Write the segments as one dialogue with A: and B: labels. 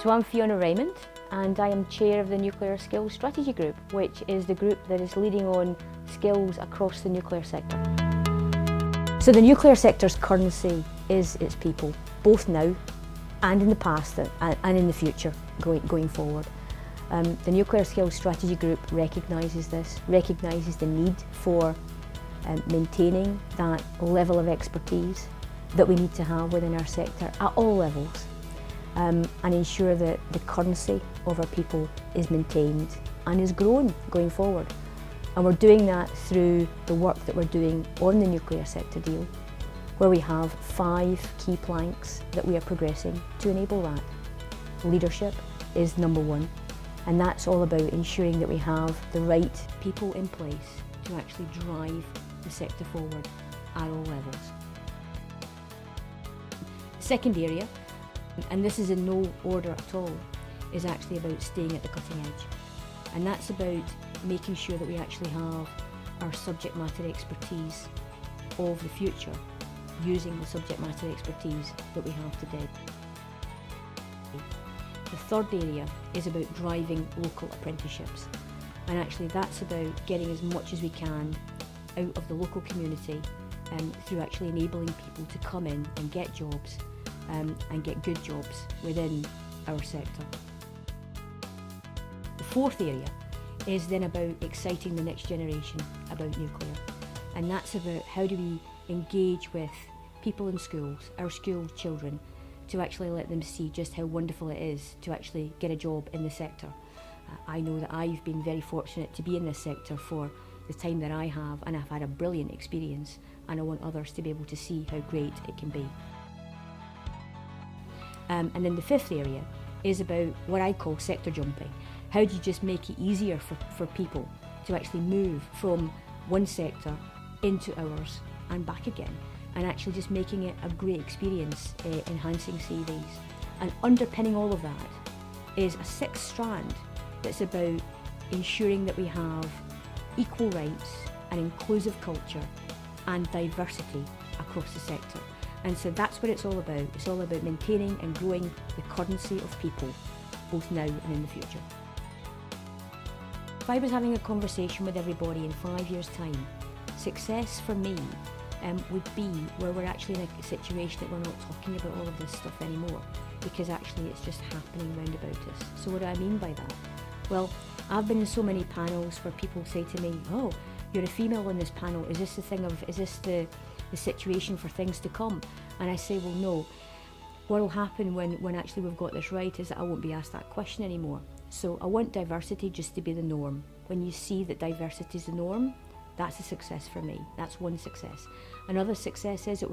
A: So I'm Fiona Rayment, and I am chair of the Nuclear Skills Strategy Group, which is the group that is leading on skills across the nuclear sector. So the nuclear sector's currency is its people, both now and in the past and in the future going forward. The Nuclear Skills Strategy Group recognises this, recognises the need for maintaining that level of expertise that we need to have within our sector at all levels, and ensure that the currency of our people is maintained and is grown going forward. And we're doing that through the work that we're doing on the nuclear sector deal, where we have 5 key planks that we are progressing to enable that. Leadership is number 1, and that's all about ensuring that we have the right people in place to actually drive the sector forward at all levels. The second area, and this is in no order at all, is actually about staying at the cutting edge. And that's about making sure that we actually have our subject matter expertise of the future, using the subject matter expertise that we have today. The third area is about driving local apprenticeships. And actually that's about getting as much as we can out of the local community through actually enabling people to come in and get jobs and get good jobs within our sector. The fourth area is then about exciting the next generation about nuclear. And that's about how do we engage with people in schools, our school children, to actually let them see just how wonderful it is to actually get a job in the sector. I know that I've been very fortunate to be in this sector for the time that I have, and I've had a brilliant experience, and I want others to be able to see how great it can be. And then the fifth area is about what I call sector jumping. How do you just make it easier for people to actually move from one sector into ours and back again, and actually just making it a great experience, enhancing CVs. And underpinning all of that is a 6th strand that's about ensuring that we have equal rights, an inclusive culture and diversity across the sector. And so that's what it's all about. It's all about maintaining and growing the currency of people, both now and in the future. If I was having a conversation with everybody in 5 years' time, success for me would be where we're actually in a situation that we're not talking about all of this stuff anymore, because actually it's just happening round about us. So what do I mean by that? Well, I've been in so many panels where people say to me, oh, you're a female on this panel, is this the situation for things to come? And I say, well, no. What will happen when actually we've got this right is that I won't be asked that question anymore. So I want diversity just to be the norm. When you see that diversity is the norm, that's a success for me. That's one success. Another success is that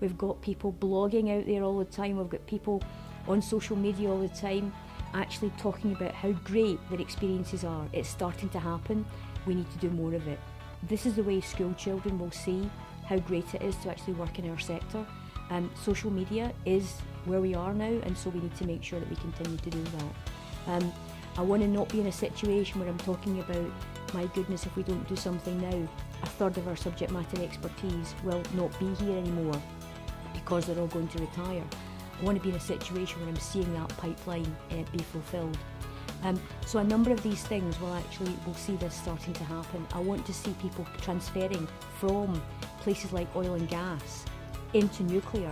A: we've got people blogging out there all the time. We've got people on social media all the time actually talking about how great their experiences are. It's starting to happen. We need to do more of it. This is the way school children will see how great it is to actually work in our sector. Social media is where we are now, and so we need to make sure that we continue to do that. I want to not be in a situation where I'm talking about, my goodness, if we don't do something now, 1/3 of our subject matter expertise will not be here anymore because they're all going to retire. I want to be in a situation where I'm seeing that pipeline be fulfilled. So a number of these things we'll see this starting to happen. I want to see people transferring from places like oil and gas into nuclear.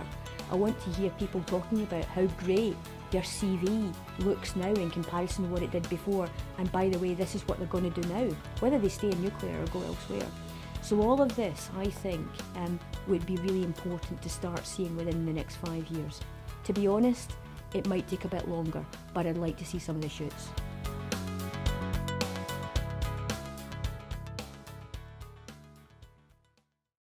A: I want to hear people talking about how great their CV looks now in comparison to what it did before, and by the way, this is what they're going to do now, whether they stay in nuclear or go elsewhere. So all of this, I think, would be really important to start seeing within the next 5 years. To be honest, it might take a bit longer, but I'd like to see some of the shoots.